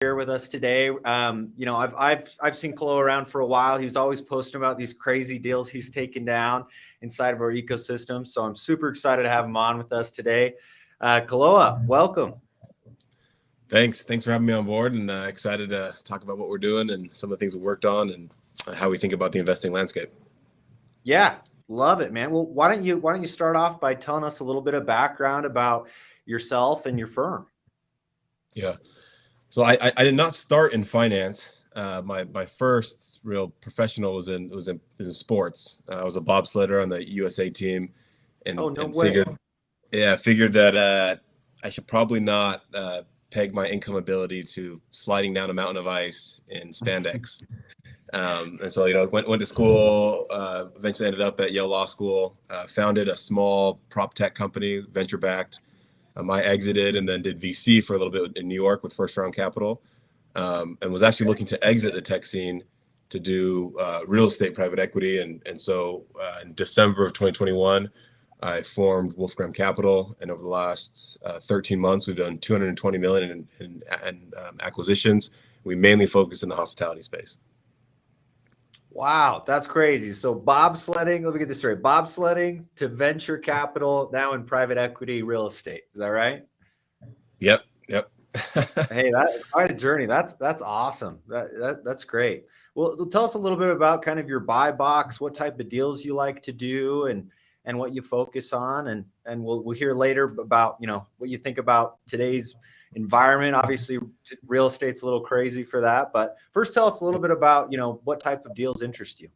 here with us today. I've seen Koloa around for a while. He's always posting about these crazy deals he's taken down inside of our ecosystem. So I'm super excited to have him on with us today. Koloa, welcome. Thanks for having me on board, and excited to talk about what we're doing and some of the things we worked on and how we think about the investing landscape. Yeah, love it, man. Well, why don't you start off by telling us a little bit of background about yourself and your firm? Yeah. So I did not start in finance. My first real professional was in sports. I was a bobsledder on the USA team, and figured that I should probably not peg my income ability to sliding down a mountain of ice in spandex. And so went to school. Eventually ended up at Yale Law School. Founded a small prop tech company, venture backed. I exited and then did VC for a little bit in New York with first round capital, and was actually looking to exit the tech scene to do real estate private equity. And so in December of 2021, I formed Wolfgramm Capital, and over the last 13 months, we've done 220 million in acquisitions. We mainly focus in the hospitality space. Wow, that's crazy. So bobsledding, let me get this straight. Bobsledding to venture capital, now in private equity real estate. Is that right? Yep. Hey, that's quite a journey. That's awesome. That's great. Well, tell us a little bit about kind of your buy box, what type of deals you like to do, and what you focus on, and we'll hear later about what you think about today's environment. Obviously, real estate's a little crazy for that, but first tell us a little bit about what type of deals interest you.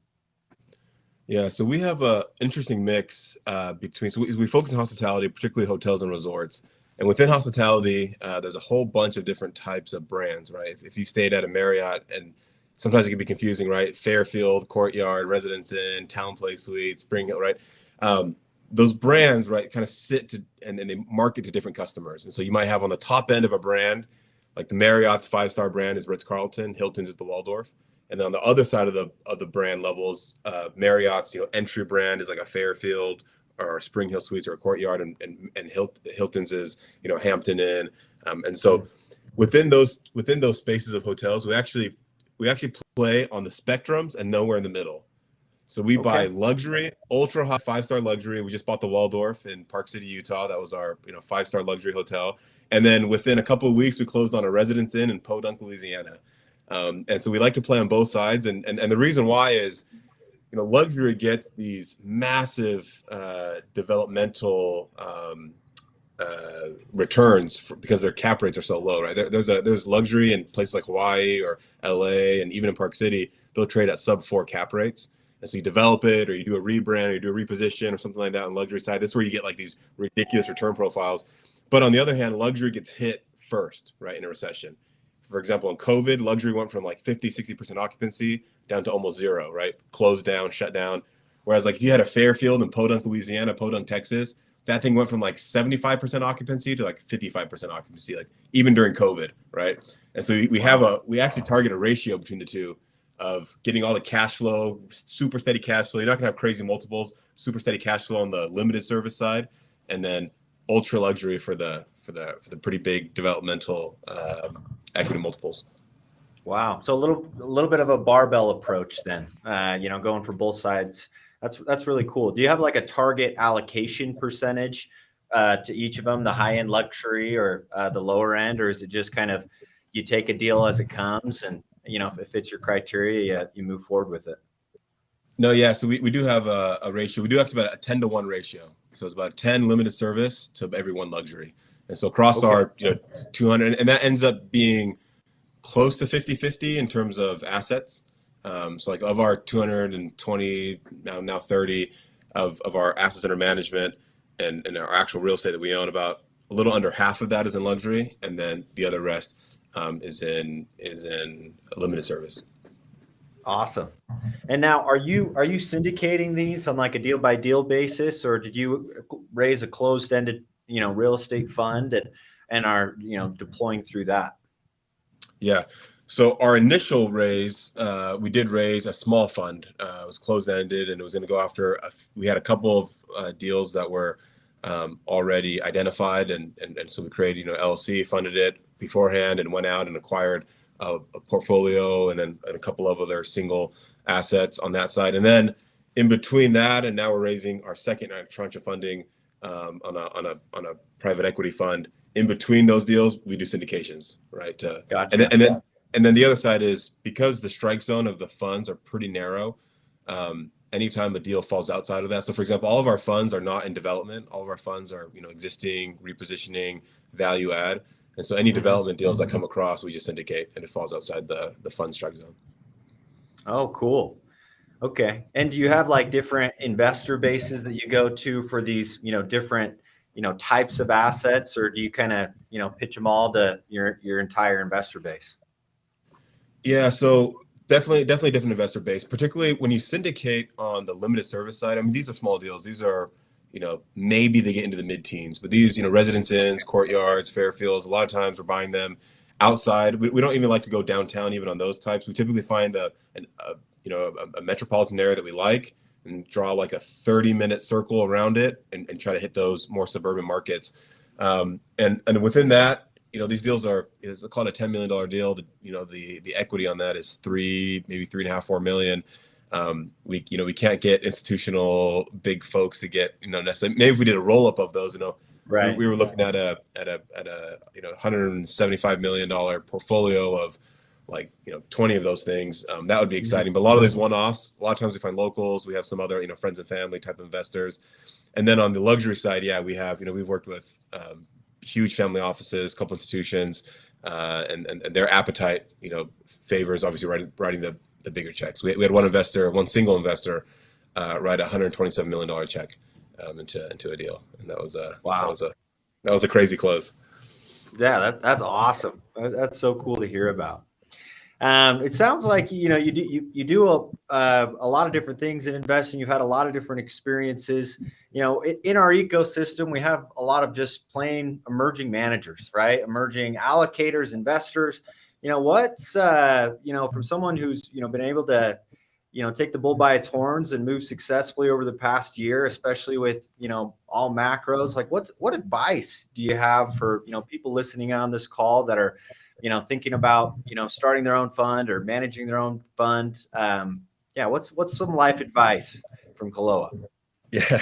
Yeah, so we have a interesting mix between. So we focus on hospitality, particularly hotels and resorts. And within hospitality, there's a whole bunch of different types of brands, right? If you stayed at a Marriott, and sometimes it can be confusing, right? Fairfield, Courtyard, Residence Inn, Town Place Suite, Spring Hill, right? Those brands, right, kind of sit to and they market to different customers. And so you might have on the top end of a brand, like the Marriott's 5-star brand is Ritz-Carlton, Hilton's is the Waldorf. And then on the other side of the brand levels, Marriott's entry brand is like a Fairfield or a Spring Hill Suites or a Courtyard, and Hilton's is Hampton Inn. And so within those spaces of hotels, we actually play on the spectrums and nowhere in the middle. So we buy luxury, ultra high 5-star luxury. We just bought the Waldorf in Park City, Utah. That was our 5-star luxury hotel. And then within a couple of weeks, we closed on a Residence Inn in Podunk, Louisiana. And so we like to play on both sides. And the reason why is, luxury gets these massive developmental returns because their cap rates are so low, right? There's luxury in places like Hawaii or LA, and even in Park City, they'll trade at sub-4 cap rates. And so you develop it, or you do a rebrand, or you do a reposition, or something like that on the luxury side. That's where you get like these ridiculous return profiles. But on the other hand, luxury gets hit first, right, in a recession. For example, in COVID, luxury went from like 50, 60% occupancy down to almost zero, right? Closed down, shut down. Whereas like if you had a Fairfield in Podunk, Louisiana, Podunk, Texas, that thing went from like 75% occupancy to like 55% occupancy, like even during COVID, right? And so we actually target a ratio between the two of getting all the cash flow, super steady cash flow. You're not gonna have crazy multiples, super steady cash flow on the limited service side, and then ultra luxury for the pretty big developmental equity multiples. Wow. So a little bit of a barbell approach then, going for both sides. That's really cool. Do you have like a target allocation percentage to each of them, the high end luxury or the lower end, or is it just kind of you take a deal as it comes, and if it fits your criteria, you move forward with it? No, yeah. So we do have a ratio. We do have about a 10-to-1 ratio. So it's about 10 limited service to every 1 luxury. And so across our 200, and that ends up being close to 50-50 in terms of assets. So like of our 220, now 30 of our assets under management and our actual real estate that we own, about a little under half of that is in luxury, and then the other rest is in limited service. Awesome. And now, are you syndicating these on like a deal by deal basis, or did you raise a closed ended real estate fund and are deploying through that? Yeah. So our initial raise, we did raise a small fund. It was closed ended, and it was going to go after. We had a couple of deals that were already identified, and so we created LLC, funded it, beforehand and went out and acquired a portfolio and a couple of other single assets on that side. And then in between that, and now we're raising our second tranche of funding on a private equity fund. In between those deals, we do syndications, right? Gotcha. And then the other side is, because the strike zone of the funds are pretty narrow. Anytime a deal falls outside of that. So for example, all of our funds are not in development. All of our funds are, existing, repositioning, value add. And so any development deals that come across, we just syndicate, and it falls outside the fund strike zone. Oh, cool. Okay. And do you have like different investor bases that you go to for these, different, types of assets, or do you kind of, pitch them all to your entire investor base? Yeah. So definitely different investor base, particularly when you syndicate on the limited service side. I mean, these are small deals. These are, maybe they get into the mid-teens, but these, residence inns, courtyards, Fairfields, a lot of times we're buying them outside. We don't even like to go downtown even on those types. We typically find a metropolitan area that we like and draw like a 30-minute circle around it and try to hit those more suburban markets. And within that, these deals is called a $10 million deal. The equity on that is maybe $3.5-4 million. We can't get institutional big folks to get, necessarily. Maybe if we did a roll up of those, right. We were looking at a $175 million portfolio of like 20 of those things. That would be exciting. But a lot of these one-offs, a lot of times we find locals. We have some other friends and family type of investors. And then on the luxury side, yeah, we have we've worked with huge family offices, a couple institutions, and their appetite favors obviously writing the bigger checks. We had one single investor write a $127 million check into a deal, and that was wow. That was a crazy close. Yeah, that's awesome. That's so cool to hear about. It sounds like you do a lot of different things in investing. You've had a lot of different experiences. In our ecosystem, we have a lot of just plain emerging managers, right? Emerging allocators, investors. What's from someone who's been able to take the bull by its horns and move successfully over the past year, especially with all macros. Like, what advice do you have for people listening on this call that are thinking about starting their own fund or managing their own fund? What's some life advice from Koloa? Yeah.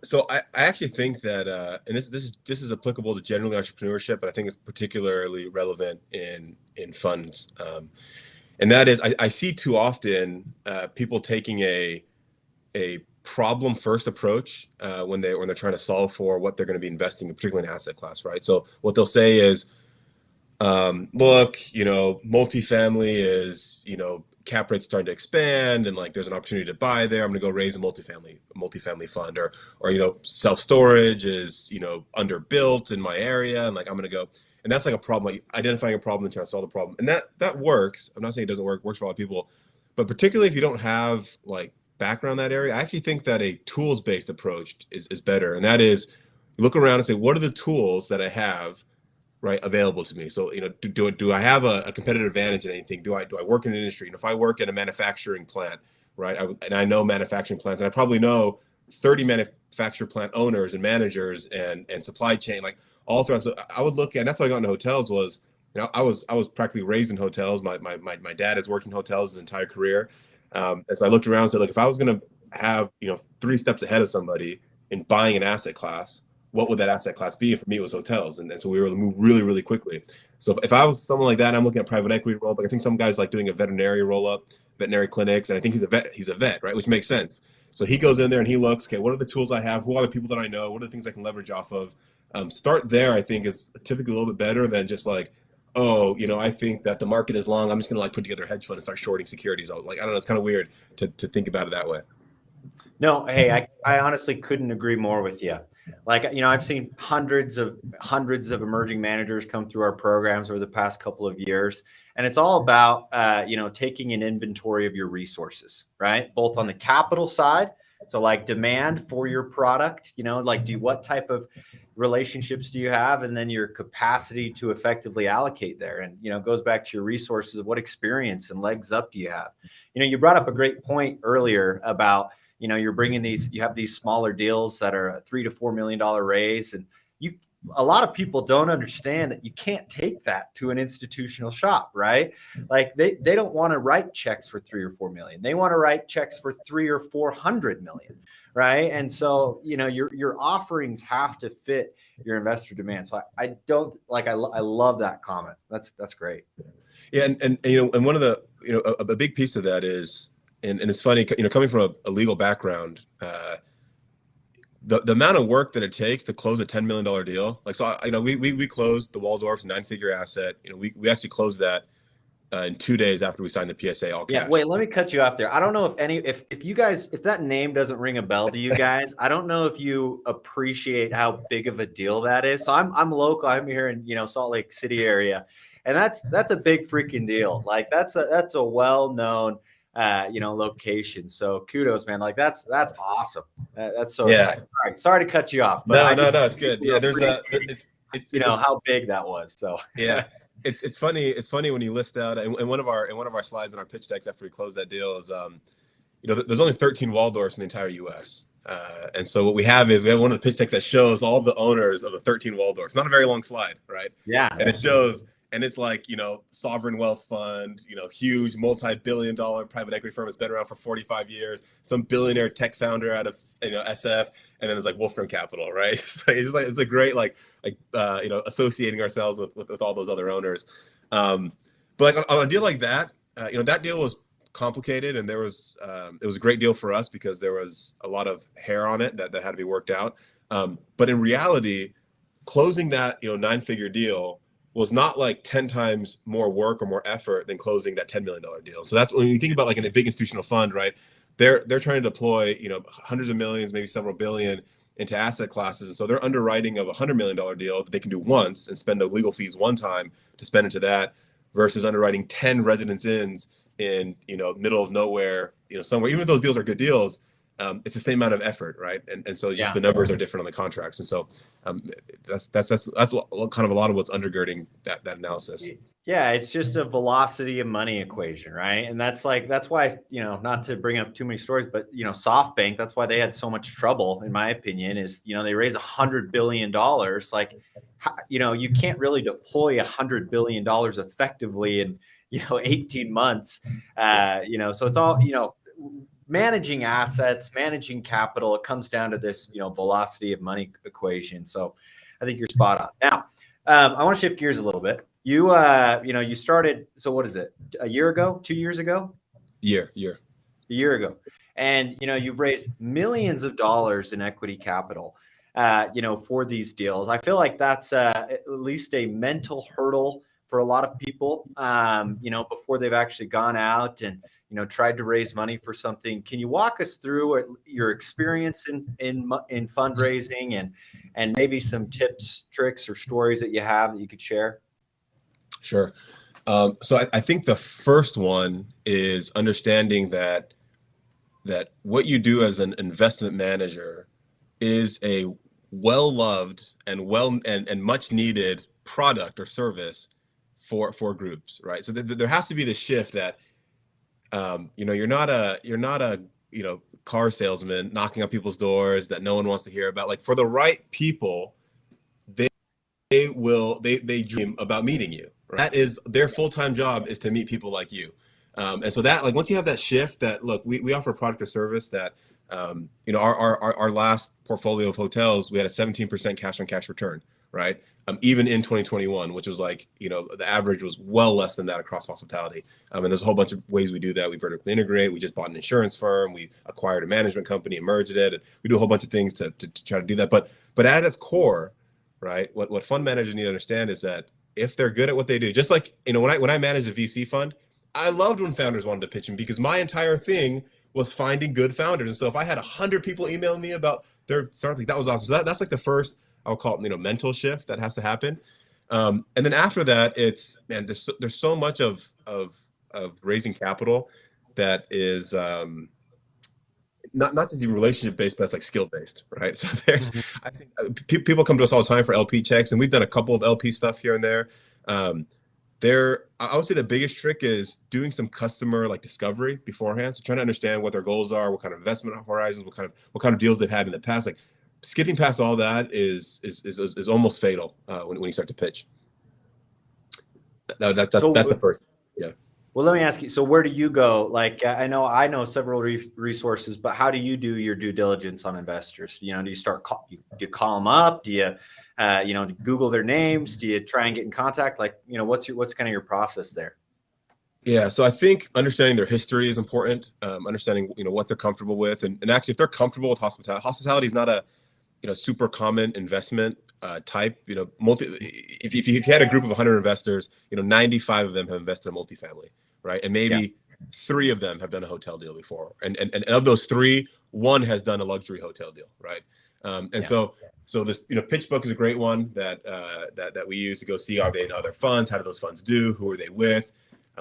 So I actually think that, and this is applicable to generally entrepreneurship, but I think it's particularly relevant in funds. And that is, I see too often people taking a problem first approach when they're trying to solve for what they're going to be investing in, particularly in asset class, right? So what they'll say is, look, multifamily is, cap rates starting to expand, and like there's an opportunity to buy there. I'm going to go raise a multifamily fund, or self-storage is underbuilt in my area, and like I'm going to go. And that's like a problem, like identifying a problem and trying to solve the problem. And that works. I'm not saying it doesn't work. It works for a lot of people, but particularly if you don't have like background in that area, I actually think that a tools-based approach is better. And that is, look around and say, what are the tools that I have, right, available to me? So, do I have a competitive advantage in anything? Do I work in an industry? If I work in a manufacturing plant, right, and I know manufacturing plants, and I probably know 30 manufacturing plant owners and managers and supply chain, like all throughout. So I would look at, and that's how I got into hotels was, I was practically raised in hotels. My dad has worked in hotels his entire career. And so I looked around and said, like, if I was going to have, 3 steps ahead of somebody in buying an asset class, what would that asset class be? And for me, it was hotels. And so we were able to move really, really quickly. So if I was someone like that, I'm looking at private equity roll up. Like, I think some guys like doing a veterinary roll up, veterinary clinics. And I think he's a vet, right? Which makes sense. So he goes in there and he looks, okay, what are the tools I have? Who are the people that I know? What are the things I can leverage off of? Start there, I think, is typically a little bit better than just like, oh, I think that the market is long, I'm just gonna like put together a hedge fund and start shorting securities. Like, I don't know, it's kind of weird to think about it that way. No, hey, I honestly couldn't agree more with you. Like, I've seen hundreds of emerging managers come through our programs over the past couple of years. And it's all about, taking an inventory of your resources, right? Both on the capital side. So like demand for your product, like what type of relationships do you have? And then your capacity to effectively allocate there. And, it goes back to your resources of what experience and legs up do you have? You brought up a great point earlier about, you're bringing you have these smaller deals that are a $3 to $4 million raise, and a lot of people don't understand that you can't take that to an institutional shop, right? Like they don't want to write checks for 3 or 4 million. They want to write checks for 3 or 400 million, right? And so, your offerings have to fit your investor demand. So I don't like, I love that comment. That's great. Yeah. And one of the, a big piece of that is, and it's funny, coming from a legal background, the amount of work that it takes to close a $10 million deal. Like, so, we closed the Waldorf's 9-figure asset. We actually closed that in 2 days after we signed the PSA all cash. Yeah, wait, let me cut you off there. I don't know if you guys, if that name doesn't ring a bell to you guys, I don't know if you appreciate how big of a deal that is. So I'm local. I'm here in, Salt Lake City area. And that's a big freaking deal. Like that's a well-known location. So kudos, man. Like that's awesome. That's so exciting. All right, sorry to cut you off. But no, it's good. Yeah, there's how big that was. So yeah. It's funny when you list out in one of our slides in our pitch decks after we closed that deal is there's only 13 Waldorfs in the entire US. And so what we have one of the pitch decks that shows all the owners of the 13 Waldorfs. Not a very long slide, right? Yeah. And it shows, and it's like, sovereign wealth fund, huge multi-billion-dollar private equity firm that's been around for 45 years, some billionaire tech founder out of SF, and then it's like Wolfgramm Capital, right? It's a great associating ourselves with all those other owners. But like on a deal like that, that deal was complicated, and it was a great deal for us because there was a lot of hair on it that had to be worked out. But in reality, closing that 9-figure deal was not like 10 times more work or more effort than closing that $10 million deal. So that's when you think about like in a big institutional fund, right? They're trying to deploy, hundreds of millions, maybe several billion into asset classes. And so they're underwriting of a $100 million deal that they can do once and spend the legal fees one time to spend into that versus underwriting 10 residence inns in, middle of nowhere, somewhere. Even if those deals are good deals, it's the same amount of effort, right? And so just the numbers are different on the contracts. And so that's kind of a lot of what's undergirding that analysis. Yeah, it's just a velocity of money equation, right? And that's why, not to bring up too many stories, but SoftBank, that's why they had so much trouble, in my opinion, is they raised $100 billion. Like, you can't really deploy $100 billion effectively in 18 months. So it's all managing assets, managing capital. It comes down to this velocity of money equation. So I think you're spot on. Now I want to shift gears a little bit. You you started, so what is it, a year ago, 2 years ago? A year ago. And you've raised millions of dollars in equity capital for these deals. I feel like that's at least a mental hurdle for a lot of people before they've actually gone out and tried to raise money for something. Can you walk us through your experience in fundraising and maybe some tips, tricks, or stories that you have that you could share? Sure. So I think the first one is understanding that what you do as an investment manager is a well-loved and much needed product or service for groups, right? So there has to be the shift that you're not a car salesman knocking on people's doors that no one wants to hear about. Like, for the right people, they dream about meeting you. Right? That is their full-time job, is to meet people like you. And so that, like, once you have that shift, that look, we offer a product or service that our last portfolio of hotels, we had a 17% cash on cash return, right? Even in 2021, which was like, the average was well less than that across hospitality. And there's a whole bunch of ways we do that. We vertically integrate. We just bought an insurance firm. We acquired a management company and merged it. And we do a whole bunch of things to try to do that. But at its core, right, what fund managers need to understand is that if they're good at what they do, just like, when I managed a VC fund, I loved when founders wanted to pitch in, because my entire thing was finding good founders. And so if I had 100 people emailing me about their startup, that was awesome. So that's like the first, I'll call it, mental shift that has to happen. And then after that, it's, man, there's so much of raising capital that is not just relationship based, but it's like skill based, right? So there's, I think people come to us all the time for LP checks, and we've done a couple of LP stuff here and there. I would say the biggest trick is doing some customer discovery beforehand. So trying to understand what their goals are, what kind of investment horizons, what kind of deals they've had in the past. Like, skipping past all that is almost fatal when you start to pitch. That's the first. Yeah. Well, let me ask you. So, where do you go? Like, I know several resources, but how do you do your due diligence on investors? Do you start do you call them up? Do you, Google their names? Do you try and get in contact? Like, what's kind of your process there? Yeah, so I think understanding their history is important. Understanding what they're comfortable with, and actually, if they're comfortable with hospitality is not a super common investment type. If you had a group of 100 investors, 95 of them have invested in multifamily, right? And maybe 3 of them have done a hotel deal before, and of those 3, 1 has done a luxury hotel deal, right? So this pitch book is a great one that we use to go see, are they in other funds? How do those funds do? Who are they with?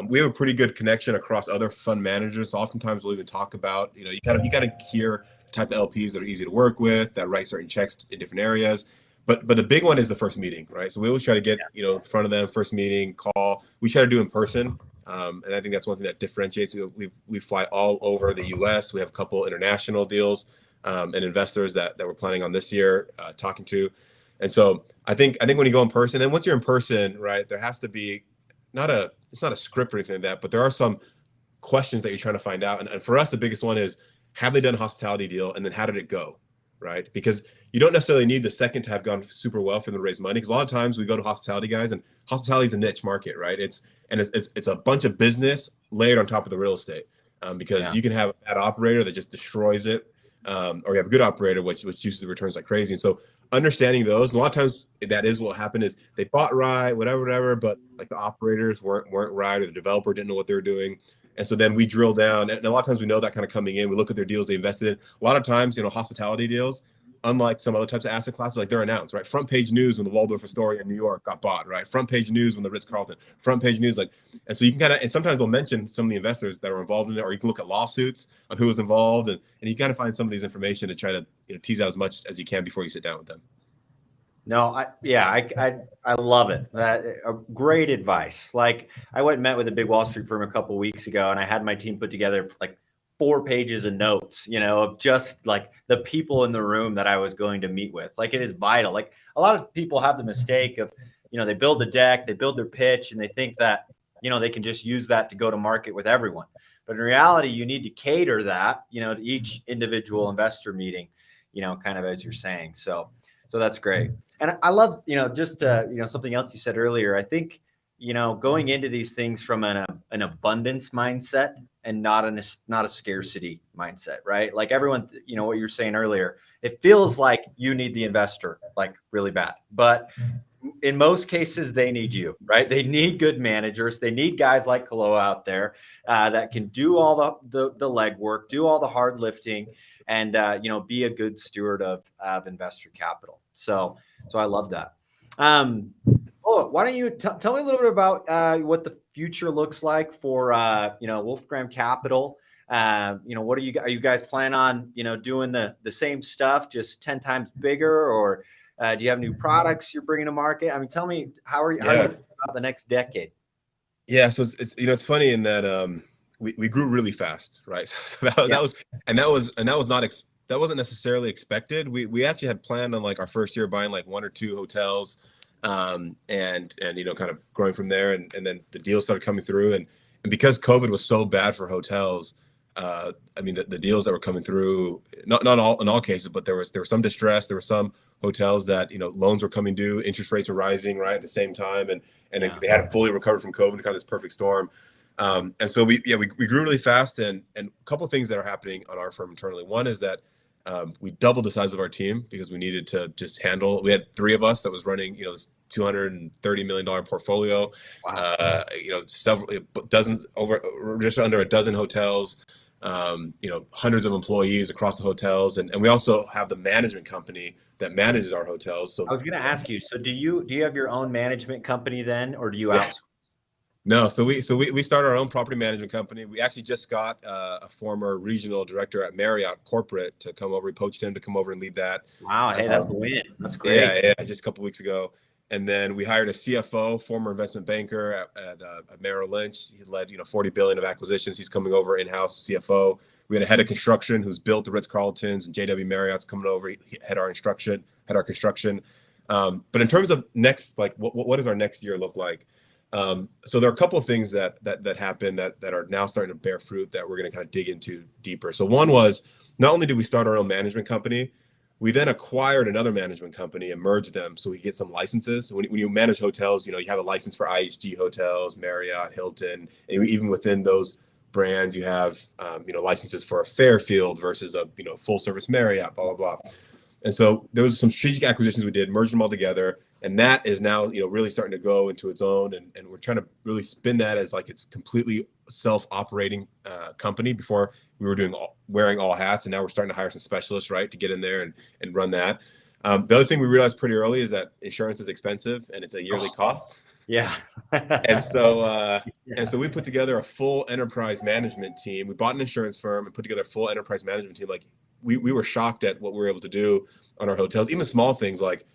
We have a pretty good connection across other fund managers. So oftentimes we'll even talk about, you kind of hear the type of LPs that are easy to work with, that write certain checks in different areas. But the big one is the first meeting, right? So we always try to get, in front of them, first meeting, call. We try to do in person. And I think that's one thing that differentiates. We fly all over the US. We have a couple international deals and investors that we're planning on this year, talking to. And so I think when you go in person, and once you're in person, right, there has to be it's not a script or anything like that, but there are some questions that you're trying to find out. And for us, the biggest one is, have they done a hospitality deal? And then how did it go? Right? Because you don't necessarily need the second to have gone super well for them to raise money. Because a lot of times we go to hospitality guys, and hospitality is a niche market, right? It's a bunch of business layered on top of the real estate. Because you can have a bad operator that just destroys it, or you have a good operator which juices the returns like crazy. And so understanding those, a lot of times that is what happened, is they bought right, whatever, but like the operators weren't right, or the developer didn't know what they were doing. And so then we drill down, and a lot of times we know that kind of coming in. We look at their deals they invested in. A lot of times, hospitality deals, unlike some other types of asset classes, like they're announced, right? Front page news when the Waldorf Astoria in New York got bought, right? Front page news when the Ritz-Carlton, front page news, and so you can and sometimes they'll mention some of the investors that are involved in it, or you can look at lawsuits on who was involved, and you kind of find some of these information to try to tease out as much as you can before you sit down with them. No, I love it. Great advice. Like, I went and met with a big Wall Street firm a couple of weeks ago, and I had my team put together like 4 pages of notes, of just like the people in the room that I was going to meet with. Like, it is vital. Like, a lot of people have the mistake of, they build the deck, they build their pitch, and they think that, they can just use that to go to market with everyone. But in reality, you need to cater that, to each individual investor meeting, kind of as you're saying. So that's great. And I love, just, something else you said earlier. I think, going into these things from an abundance mindset and not a scarcity mindset, right? Like, everyone, what you're saying earlier, it feels like you need the investor like really bad, but in most cases they need you, right? They need good managers. They need guys like Koloa out there that can do all the legwork, do all the hard lifting, and be a good steward of investor capital. So I love that. Why don't you tell me a little bit about what the future looks like for Wolfgramm Capital? What are you guys planning on doing the same stuff, just 10 times bigger, or do you have new products you're bringing to market? I mean, tell me how are you thinking about the next decade? Yeah, so it's funny in that we grew really fast, right? So that wasn't necessarily expected. We actually had planned on like our first year buying like 1 or 2 hotels, and kind of growing from there, and then the deals started coming through, and because COVID was so bad for hotels, the deals that were coming through, not all in all cases, but there was some distress. There were some hotels that loans were coming due, interest rates were rising right at the same time, and they hadn't fully recovered from COVID, kind of this perfect storm. And so we grew really fast, and a couple of things that are happening on our firm internally. One is that we doubled the size of our team because we needed to just handle. We had 3 of us that was running this $230 million portfolio. Wow. Several dozens, just under a dozen hotels. Hundreds of employees across the hotels, and we also have the management company that manages our hotels. So I was going to ask you. So do you have your own management company then, or do you outsource? No, so we started our own property management company. We actually just got a former regional director at Marriott Corporate to come over. We poached him to come over and lead that. Wow, hey, that's a win. That's great. Yeah, just a couple of weeks ago. And then we hired a CFO, former investment banker at Merrill Lynch. He led, $40 billion of acquisitions. He's coming over in-house CFO. We had a head of construction who's built the Ritz-Carltons, and JW Marriott's coming over. He had our construction. But in terms of next, like what does our next year look like? So there are a couple of things that happened that are now starting to bear fruit that we're going to kind of dig into deeper. So one was, not only did we start our own management company, we then acquired another management company and merged them so we get some licenses. When you manage hotels, you have a license for IHG hotels, Marriott, Hilton, and even within those brands, you have licenses for a Fairfield versus a full service Marriott, blah blah blah. And so there was some strategic acquisitions we did, merged them all together, and that is now really starting to go into its own, and we're trying to really spin that as like it's completely self-operating company. Before we were wearing all hats, and now we're starting to hire some specialists, right, to get in there and run that. The other thing we realized pretty early is that insurance is expensive and it's a yearly cost. Yeah. And so we put together a full enterprise management team. We bought an insurance firm and put together a full enterprise management team. Like we were shocked at what we were able to do on our hotels, even small things like,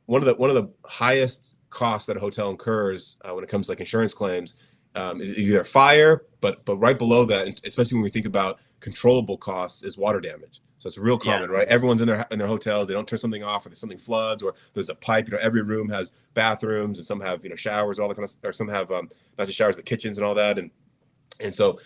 one of the highest costs that a hotel incurs when it comes to like insurance claims is either fire, but right below that, especially when we think about controllable costs, is water damage. So it's real common, right? Everyone's in their hotels, they don't turn something off, or there's something floods, or there's a pipe. Every room has bathrooms, and some have showers, all that kind of, or some have not just showers but kitchens and all that, and so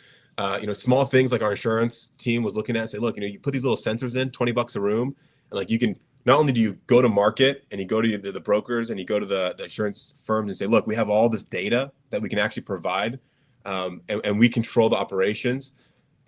small things like our insurance team was looking at and say, look, you put these little sensors in, $20 a room, and like you can. Not only do you go to market and you go to the brokers and you go to the insurance firms and say, look, we have all this data that we can actually provide, and we control the operations,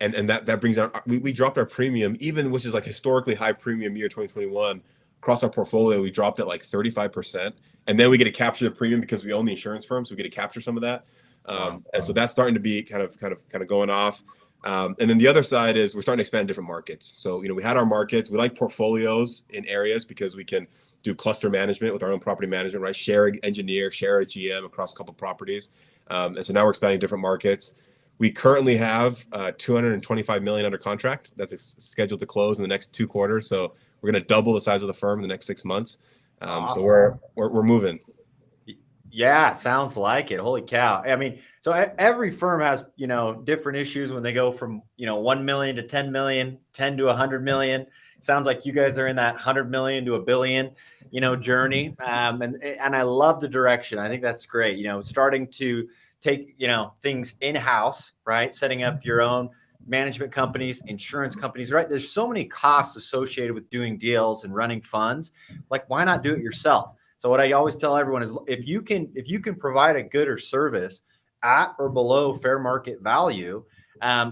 and that brings out, we dropped our premium, even which is like historically high premium year 2021 across our portfolio. We dropped it like 35%, and then we get to capture the premium because we own the insurance firm, so we get to capture some of that, and so that's starting to be kind of going off. And then the other side is we're starting to expand different markets. So, we had our markets. We like portfolios in areas because we can do cluster management with our own property management, right? Share an engineer, share a GM across a couple of properties. And so now we're expanding different markets. We currently have $225 million under contract. That's scheduled to close in the next 2 quarters. So we're going to double the size of the firm in the next 6 months. Awesome. So we're moving. Yeah, sounds like it. Holy cow. I mean, so every firm has, different issues when they go from, 1 million to 10 million, 10 to 100 million. Sounds like you guys are in that 100 million to $1 billion, journey. And I love the direction. I think that's great. Starting to take, things in-house, right? Setting up your own management companies, insurance companies, right? There's so many costs associated with doing deals and running funds. Like, why not do it yourself? So what I always tell everyone is, if you can provide a good or service at or below fair market value,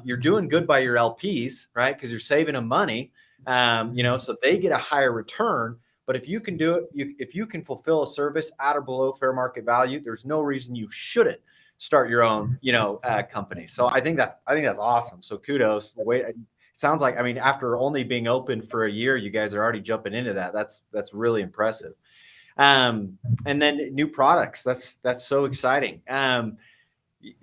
you're doing good by your LPs, right? Because you're saving them money, so they get a higher return. But if you can do it, if you can fulfill a service at or below fair market value, there's no reason you shouldn't start your own, company. So I think that's awesome. So kudos. It sounds like, after only being open for a year, you guys are already jumping into that. That's really impressive. And then new products. That's so exciting.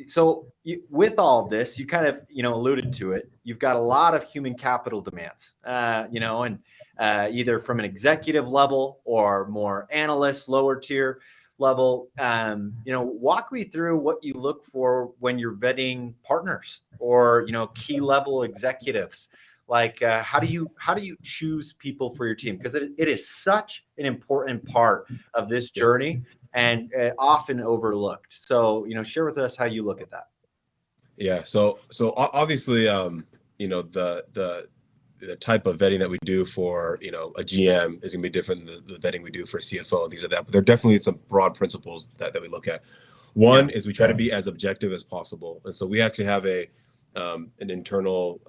So with all of this, you kind of, alluded to it. You've got a lot of human capital demands, and either from an executive level or more analyst, lower tier level. Walk me through what you look for when you're vetting partners or, key level executives. Like, how do you choose people for your team? Because it is such an important part of this journey and often overlooked. So, share with us how you look at that. Yeah. So obviously, the type of vetting that we do for, a GM is gonna be different than the vetting we do for a CFO and things like that. But there are definitely some broad principles that we look at. One is we try to be as objective as possible. And so we actually have an internal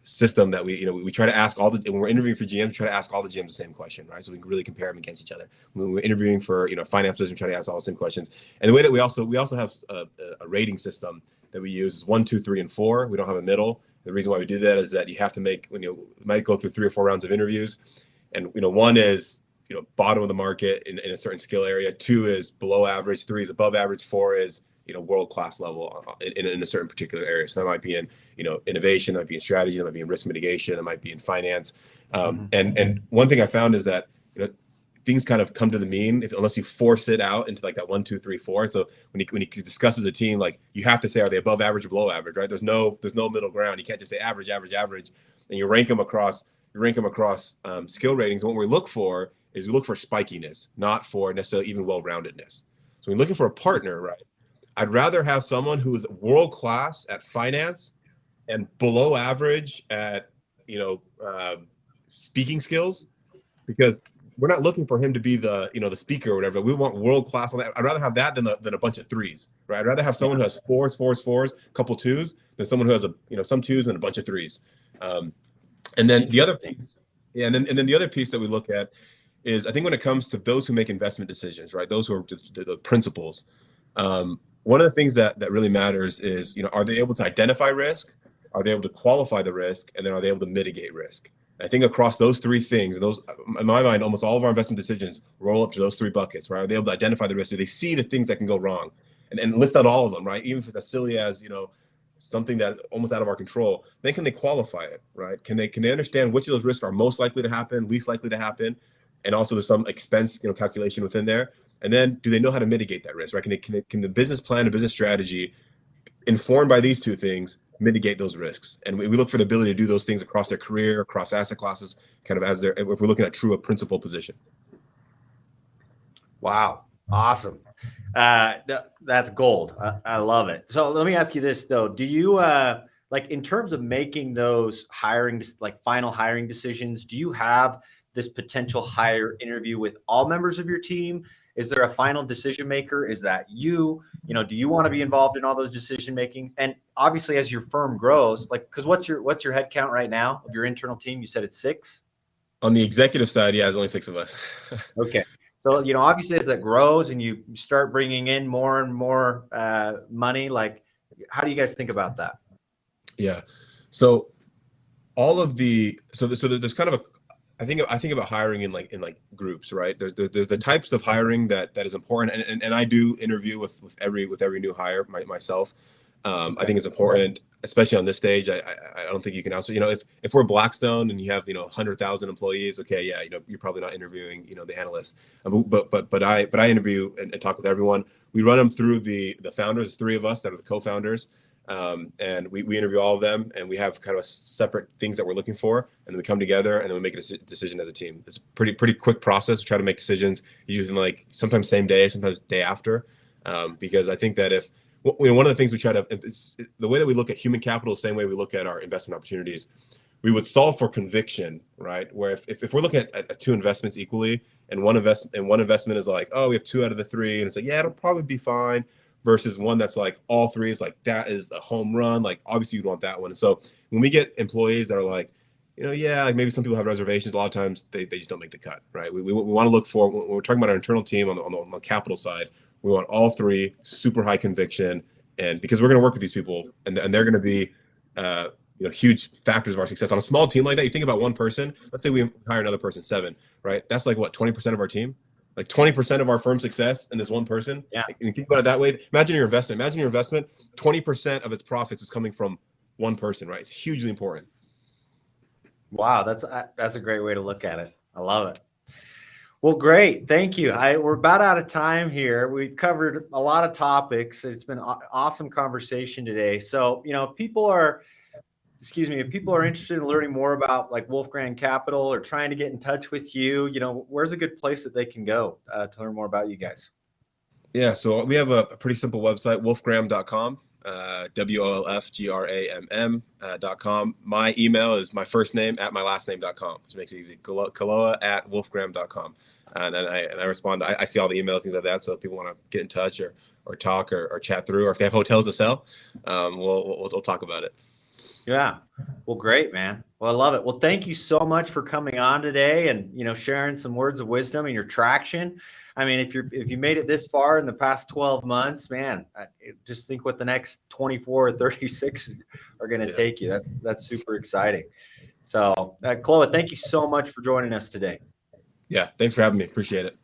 system that we try to ask when we're interviewing for GMs, we try to ask all the GMs the same question, right? So we can really compare them against each other. When we're interviewing for, finance positions, we try to ask all the same questions. And the way that we also have a rating system that we use is 1, 2, 3, and 4. We don't have a middle. The reason why we do that is that you have to make, might go through 3 or 4 rounds of interviews. And, 1 is, bottom of the market in a certain skill area. 2 is below average. 3 is above average. 4 is, world-class level in a certain particular area. So that might be in, innovation, that might be in strategy, that might be in risk mitigation, that might be in finance. And one thing I found is that, things kind of come to the mean unless you force it out into like that 1, 2, 3, 4. And so when he discusses a team, like you have to say, are they above average or below average, right? There's no middle ground. You can't just say average, average, average, and you rank them across skill ratings. And what we look for is we look for spikiness, not for necessarily even well-roundedness. So when looking for a partner, right, I'd rather have someone who is world-class at finance and below average at, speaking skills, because we're not looking for him to be the speaker or whatever. We want world-class on that. I'd rather have that than a bunch of threes, right? I'd rather have someone who has fours, a couple twos, than someone who has some twos and a bunch of threes. And then the other piece, and then the other piece that we look at is, I think when it comes to those who make investment decisions, right, those who are the principals, one of the things that really matters is, are they able to identify risk? Are they able to qualify the risk? And then are they able to mitigate risk? And I think across those three things, those, in my mind, almost all of our investment decisions roll up to those three buckets, right? Are they able to identify the risk? Do they see the things that can go wrong? And list out all of them, right? Even if it's as silly as, something that almost out of our control, then can they qualify it, right? Can they understand which of those risks are most likely to happen, least likely to happen? And also there's some expense, calculation within there. And then do they know how to mitigate that risk, right? Can the business plan, a business strategy, informed by these two things, mitigate those risks? And we look for the ability to do those things across their career, across asset classes, kind of if we're looking at a principal position. Wow. Awesome. That's gold. I love it. So let me ask you this though. Do you, like in terms of making those final hiring decisions, do you have this potential hire interview with all members of your team? Is there a final decision maker? Is that you? Do you want to be involved in all those decision makings? And obviously, as your firm grows, because what's your head count right now of your internal team? You said it's 6. On the executive side, yeah, there's only 6 of us. Okay, so obviously as that grows and you start bringing in more and more money, like how do you guys think about that? Yeah, so all of the there's kind of I think about hiring in groups, right? There's the types of hiring that is important, and I do interview with every new hire myself. Okay. I think it's important, especially on this stage. I don't think you can also, if we're Blackstone and you have 100,000 employees, okay, yeah, you're probably not interviewing the analysts, but I interview and talk with everyone. We run them through the founders, 3 of us that are the co-founders. And we interview all of them, and we have kind of separate things that we're looking for, and then we come together and then we make a decision as a team. It's a pretty quick process. We try to make decisions usually sometimes same day, sometimes day after, because I think that if one of the things we try to, the way that we look at human capital, the same way we look at our investment opportunities, we would solve for conviction, right? Where if we're looking at 2 investments equally, and one investment is like, oh, we have 2 out of the 3, and it's like, yeah, it'll probably be fine. Versus one that's like all 3 is like, that is a home run. Like obviously you'd want that one. And so when we get employees that are like, like maybe some people have reservations, a lot of times they just don't make the cut, right? We want to look for, when we're talking about our internal team on the capital side, we want all 3 super high conviction, and because we're going to work with these people and they're going to be huge factors of our success. On a small team like that, you think about one person, let's say we hire another person, 7, right? That's like what, 20% of our team? Like 20% of our firm's success in this one person. Yeah. And you think about it that way. Imagine your investment. 20% of its profits is coming from one person, right? It's hugely important. Wow, that's a great way to look at it. I love it. Well, great. Thank you. We're about out of time here. We've covered a lot of topics. It's been an awesome conversation today. So, if people are interested in learning more about like Wolfgramm Capital or trying to get in touch with you, where's a good place that they can go to learn more about you guys? Yeah, so we have a pretty simple website, wolfgramm.com, WOLFGRAMM.com. My email is my first name at my last name.com, which makes it easy. Koloa at wolfgramm.com. And I respond. I see all the emails, things like that. So if people want to get in touch or talk or chat through, or if they have hotels to sell, we'll talk about it. Yeah. Well, great, man. Well, I love it. Well, thank you so much for coming on today and, sharing some words of wisdom and your traction. I mean, if you made it this far in the past 12 months, man, just think what the next 24 or 36 are going to take you. That's super exciting. So, Koloa, thank you so much for joining us today. Yeah. Thanks for having me. Appreciate it.